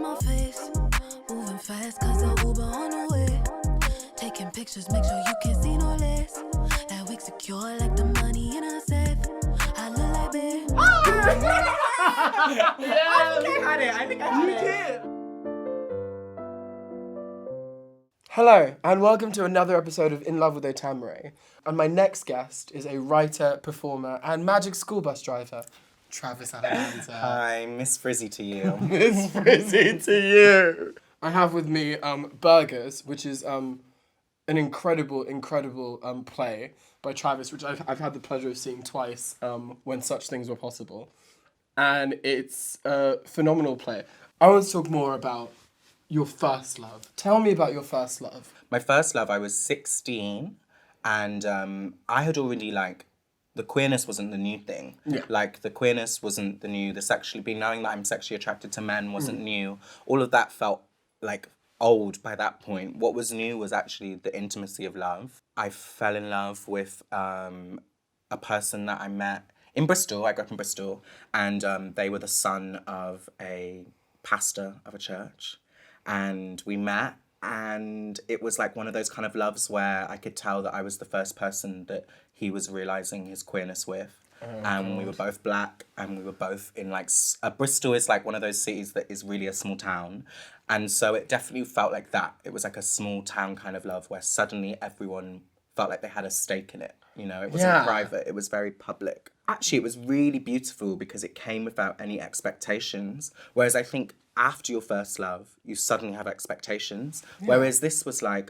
my face. Moving fast cause the Uber on the way. Taking pictures, make sure you can see no less. That wig secure like the money in a safe. I look like babe. I think I had it. Hello, and welcome to another episode of In Love with Otamare. And my next guest is a writer, performer, and magic school bus driver, Travis Alexander. Hi, Miss Frizzy to you. Miss Frizzy to you. I have with me Burgers, which is an incredible play by Travis, which I've had the pleasure of seeing twice when such things were possible. And it's a phenomenal play. I want to talk more about your first love. Tell me about your first love. My first love, I was 16, and I had already, the queerness wasn't the new thing. Yeah. The queerness wasn't the new, knowing that I'm sexually attracted to men wasn't new. All of that felt, old by that point. What was new was actually the intimacy of love. I fell in love with a person that I met in Bristol. I grew up in Bristol, and they were the son of a pastor of a church. And we met, and it was one of those kind of loves where I could tell that I was the first person that he was realising his queerness with. And we were both black, and we were both in Bristol is one of those cities that is really a small town. And so it definitely felt like that. It was a small town kind of love where suddenly everyone felt like they had a stake in it. You know, it wasn't private, it was very public. Actually, it was really beautiful because it came without any expectations. Whereas I think after your first love, you suddenly have expectations. Yeah. Whereas this was I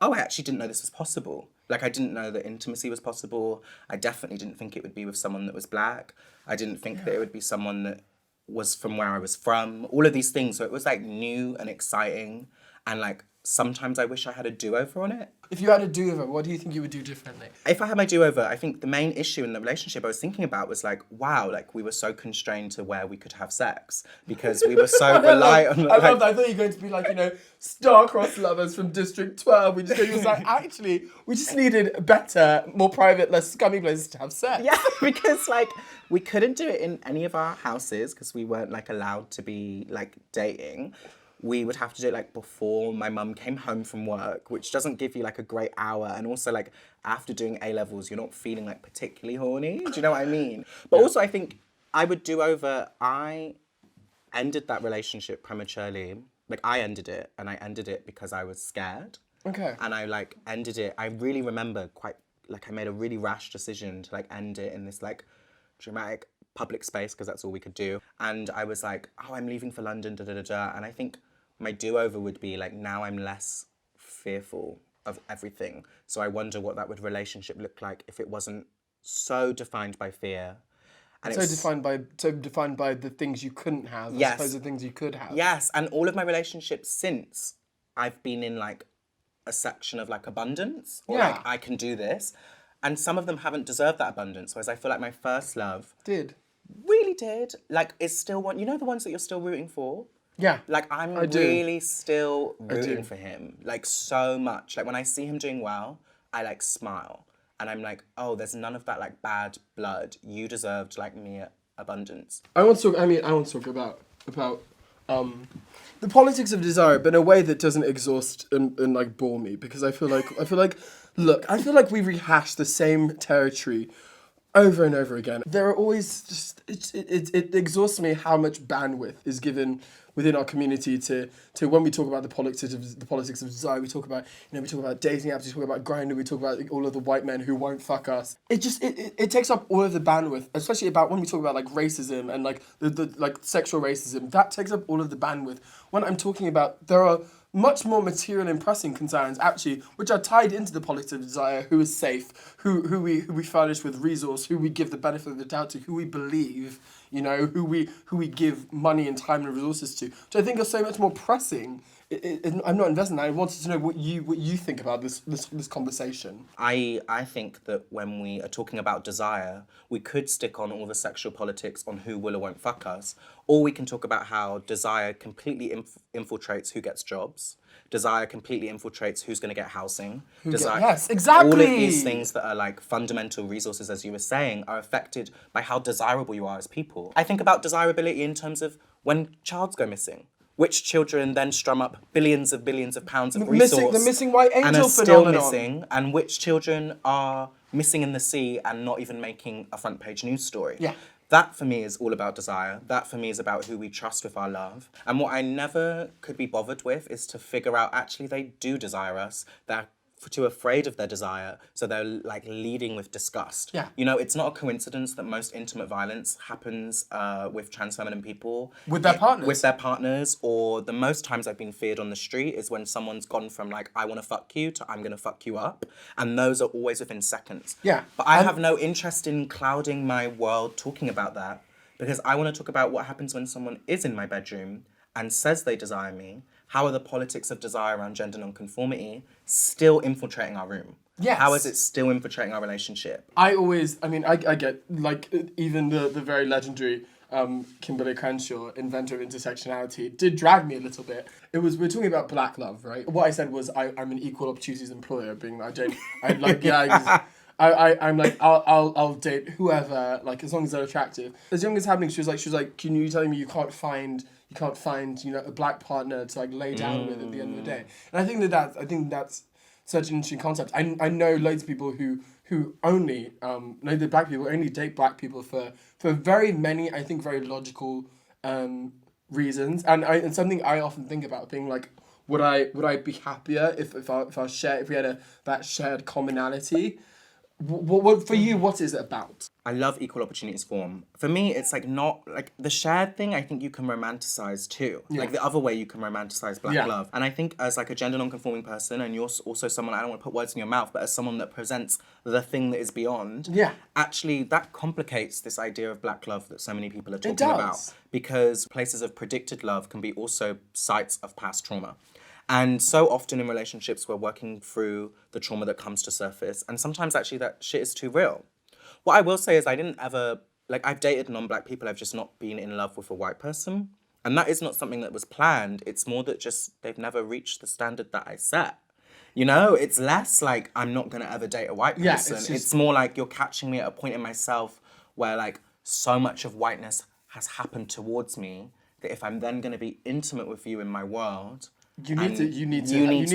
actually didn't know this was possible. I didn't know that intimacy was possible. I definitely didn't think it would be with someone that was black. I didn't think that it would be someone that was from where I was from. All of these things. So it was new and exciting. And sometimes I wish I had a do-over on it. If you had a do-over, what do you think you would do differently? If I had my do-over, I think the main issue in the relationship I was thinking about was wow, we were so constrained to where we could have sex because we were so reliant on... I love that. I thought you were going to be star-crossed lovers from District 12. We was actually, we just needed better, more private, less scummy places to have sex. Yeah, because we couldn't do it in any of our houses because we weren't allowed to be dating. We would have to do it before my mum came home from work, which doesn't give you a great hour. And also after doing A-levels, you're not feeling particularly horny. Do you know what I mean? But also I think I would do over, I ended that relationship prematurely. I ended it, and I ended it because I was scared. Okay. And I ended it, I really remember I made a really rash decision to end it in this dramatic public space because that's all we could do. And I was I'm leaving for London, da-da-da-da. And I think my do-over would be now I'm less fearful of everything. So I wonder what that relationship look like if it wasn't so defined by fear. And so defined by the things you couldn't have, yes, as opposed to the things you could have. Yes, and all of my relationships since, I've been in a section of abundance, or I can do this. And some of them haven't deserved that abundance, whereas I feel my first love really did. It's still one, you know, the ones that you're still rooting for? Yeah. I'm really still rooting for him, so much. When I see him doing well, I smile. And I'm oh, there's none of that bad blood. You deserved me abundance. I want to talk about the politics of desire, but in a way that doesn't exhaust and bore me, because I feel like we rehash the same territory over and over again. There are always just it exhausts me how much bandwidth is given within our community to when we talk about the politics of desire. We talk about dating apps, we talk about Grindr, we talk about all of the white men who won't fuck us. It takes up all of the bandwidth, especially about when we talk about racism and the sexual racism. That takes up all of the bandwidth. When I'm talking about, there are much more material and pressing concerns, actually, which are tied into the politics of desire: who is safe, who we furnish with resource, who we give the benefit of the doubt to, who we believe, who we give money and time and resources to, which I think are so much more pressing. I'm not investing in that. I wanted to know what you think about this conversation. I think that when we are talking about desire, we could stick on all the sexual politics on who will or won't fuck us, or we can talk about how desire completely infiltrates who gets jobs. Desire completely infiltrates who's going to get housing. Yes, exactly. All of these things that are fundamental resources, as you were saying, are affected by how desirable you are as people. I think about desirability in terms of when childs go missing. which children then strum up billions of pounds of The resource missing white and angel are still phenomenon. missing, and which children are missing in the sea and not even making a front page news story. Yeah. That for me is all about desire. That for me is about who we trust with our love. And what I never could be bothered with is to figure out actually they do desire us. They're too afraid of their desire, so they're like leading with disgust. Yeah. You know, it's not a coincidence that most intimate violence happens with trans feminine people. With their partners. With their partners, or the most times I've been feared on the street is when someone's gone from like, I want to fuck you to I'm going to fuck you up. And those are always within seconds. Yeah. But I have no interest in clouding my world talking about that, because I want to talk about what happens when someone is in my bedroom and says they desire me. How are the politics of desire around gender nonconformity still infiltrating our room? Yes. How is it still infiltrating our relationship? I get, like, even the very legendary Kimberly Crenshaw, inventor of intersectionality, did drag me a little bit. We're talking about black love, right? What I said was I'm an equal opportunities employer, being I'm like, I'll date whoever, like, as long as they're attractive. As young as happening, she was like, can you telling me you can't find, a black partner to like lay down with at the end of the day? And I think that's such an interesting concept. I know loads of people who only know that black people only date black people for very many, I think, very logical reasons. And something I often think about, being like, would I be happier if we had that shared commonality? What for you? What is it about? I love equal opportunities form. For me, it's like not like the shared thing. I think you can romanticize too. Yeah. Like the other way you can romanticize black Yeah. love. And I think as like a gender non-conforming person, and you're also someone, I don't want to put words in your mouth, but as someone that presents the thing that is beyond. Yeah. Actually, that complicates this idea of black love that so many people are talking does. about. Because places of predicted love can be also sites of past trauma. And so often in relationships, we're working through the trauma that comes to surface. And sometimes actually that shit is too real. What I will say is I've dated non-black people, I've just not been in love with a white person. And that is not something that was planned. It's more that just they've never reached the standard that I set. You know, it's less like I'm not going to ever date a white person. Yeah, it's more like you're catching me at a point in myself where like so much of whiteness has happened towards me that if I'm then going to be intimate with you in my world, You need to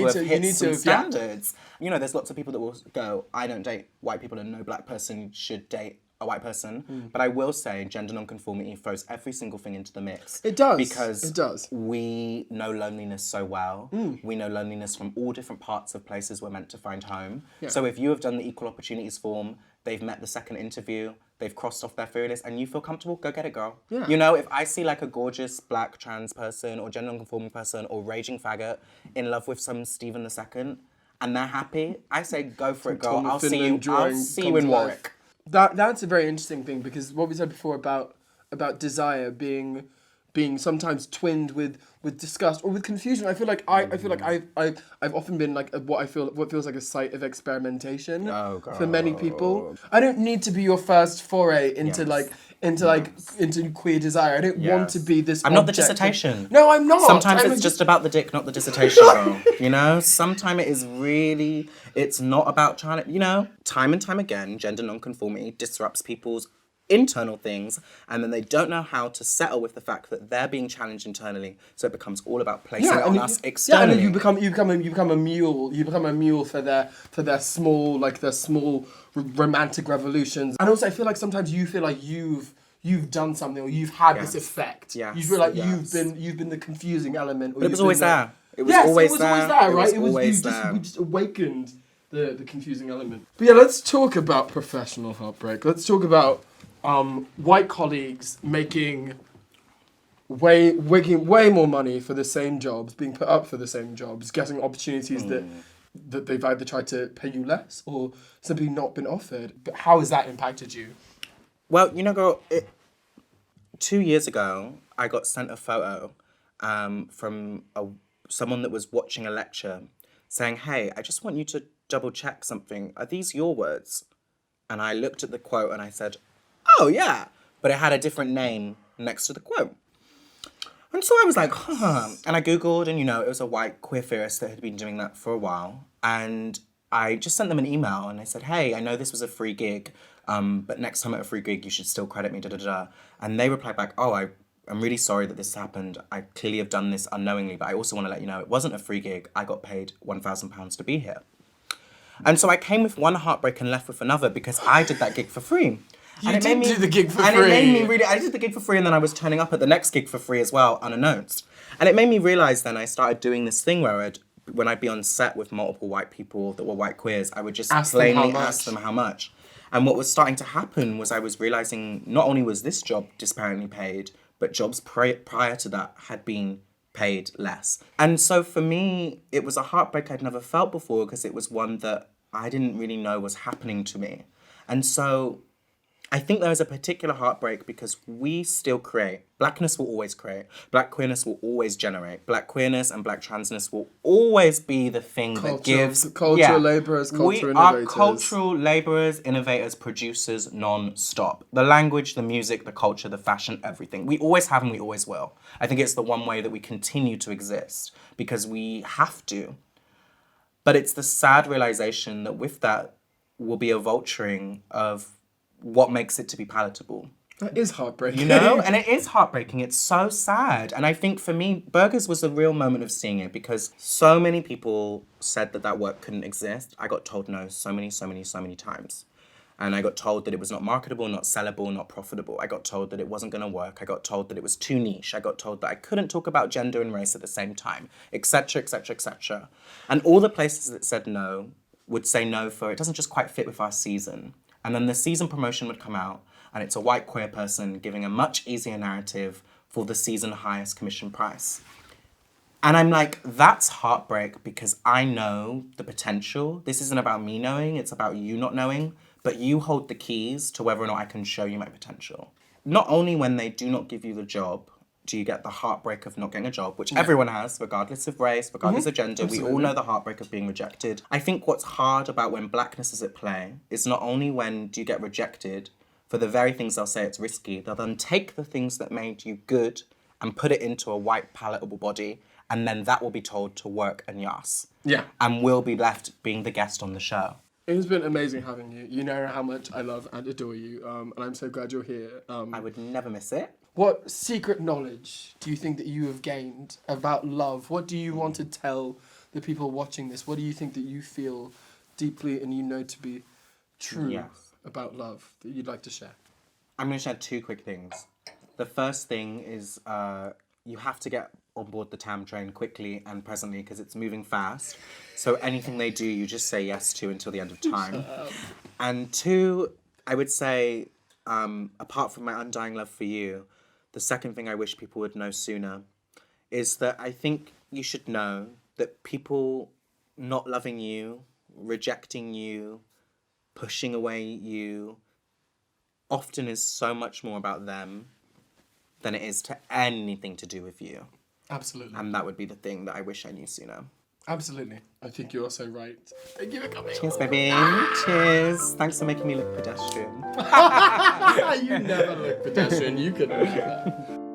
have hit some yeah. standards. You know, there's lots of people that will go, I don't date white people and no black person should date a white person. But I will say gender nonconformity throws every single thing into the mix. It does. Because it does. we know loneliness so well. We know loneliness from all different parts of places we're meant to find home. Yeah. So if you have done the equal opportunities form, they've met the second interview, they've crossed off their fear list, and you feel comfortable, go get it, girl. Yeah. You know, if I see like a gorgeous black trans person or gender non-conforming person or raging faggot in love with some Stephen II and they're happy, I say go for it, girl. Tom I'll see Finland you drawing in comes to Warwick. life. That's a very interesting thing, because what we said before about desire being sometimes twinned with disgust or with confusion. I feel like I've often been like what feels like a site of experimentation for many people. I don't need to be your first foray into into queer desire. I don't want to be this. I'm not the object of- dissertation. No, I'm not. Sometimes I'm it's just about the dick, not the dissertation, girl. You know? Sometimes it is really, it's not about trying to, you know? Time and time again, gender nonconformity disrupts people's internal things, and then they don't know how to settle with the fact that they're being challenged internally, so it becomes all about placing it on us externally. Yeah, and you become a mule. You become a mule for their small romantic revolutions. And also, I feel like sometimes you feel like you've done something, or you've had this effect. Yes. You feel like you've been the confusing element. Or But it was always there. It was Yes, always it was there. always there, right? It was always there. We just awakened the confusing element. But yeah, let's talk about professional heartbreak. Let's talk about white colleagues making way more money for the same jobs, being put up for the same jobs, getting opportunities that they've either tried to pay you less or simply not been offered. But how has that impacted you? Well, you know, girl, 2 years ago, I got sent a photo from someone that was watching a lecture saying, hey, I just want you to double check something. Are these your words? And I looked at the quote and I said, oh, yeah. But it had a different name next to the quote. And so I was like, huh. And I Googled, and, you know, it was a white queer theorist that had been doing that for a while. And I just sent them an email and I said, hey, I know this was a free gig, but next time at a free gig, you should still credit me, da-da-da. And they replied back, oh, I I'm really sorry that this happened. I clearly have done this unknowingly, but I also want to let you know it wasn't a free gig. I got paid £1,000 to be here. And so I came with one heartbreak and left with another because I did that gig for free. You did do the gig for free. And it made me really, I did the gig for free and then I was turning up at the next gig for free as well, unannounced. And it made me realise then I started doing this thing where when I'd be on set with multiple white people that were white queers, I would just plainly ask them how much. And what was starting to happen was I was realising not only was this job disparately paid, but jobs prior to that had been paid less. And so for me, it was a heartbreak I'd never felt before because it was one that I didn't really know was happening to me. And so I think there is a particular heartbreak because we still create. Blackness will always create. Black queerness will always generate. Black queerness and black transness will always be the thing that gives... Cultural labourers, cultural innovators. We are cultural labourers, innovators, producers, non-stop. The language, the music, the culture, the fashion, everything. We always have and we always will. I think it's the one way that we continue to exist because we have to. But it's the sad realisation that with that will be a vulturing of what makes it to be palatable. That is heartbreaking. You know? And it is heartbreaking. It's so sad. And I think for me, Burgers was a real moment of seeing it because so many people said that work couldn't exist. I got told no so many times. And I got told that it was not marketable, not sellable, not profitable. I got told that it wasn't going to work. I got told that it was too niche. I got told that I couldn't talk about gender and race at the same time, etc., etc., etc. And all the places that said no would say no for it doesn't just quite fit with our season. And then the season promotion would come out and it's a white queer person giving a much easier narrative for the season highest commission price. And I'm like, that's heartbreak because I know the potential. This isn't about me knowing, it's about you not knowing, but you hold the keys to whether or not I can show you my potential. Not only when they do not give you the job, do you get the heartbreak of not getting a job, which everyone has, regardless of race, regardless of gender. Absolutely. We all know the heartbreak of being rejected. I think what's hard about when blackness is at play is not only when do you get rejected for the very things they'll say it's risky, they'll then take the things that made you good and put it into a white palatable body, and then that will be told to work and yas. Yeah. And we'll be left being the guest on the show. It has been amazing having you. You know how much I love and adore you, and I'm so glad you're here. I would never miss it. What secret knowledge do you think that you have gained about love? What do you want to tell the people watching this? What do you think that you feel deeply and you know to be true about love that you'd like to share? I'm going to share two quick things. The first thing is you have to get on board the TAM train quickly and presently because it's moving fast. So anything they do, you just say yes to until the end of time. And two, I would say, apart from my undying love for you, the second thing I wish people would know sooner is that I think you should know that people not loving you, rejecting you, pushing away you, often is so much more about them than it is to anything to do with you. Absolutely. And that would be the thing that I wish I knew sooner. Absolutely. I think you're so right. Thank you for coming. Cheers, baby. Cheers. Thanks for making me look pedestrian. You never look pedestrian. You can look that.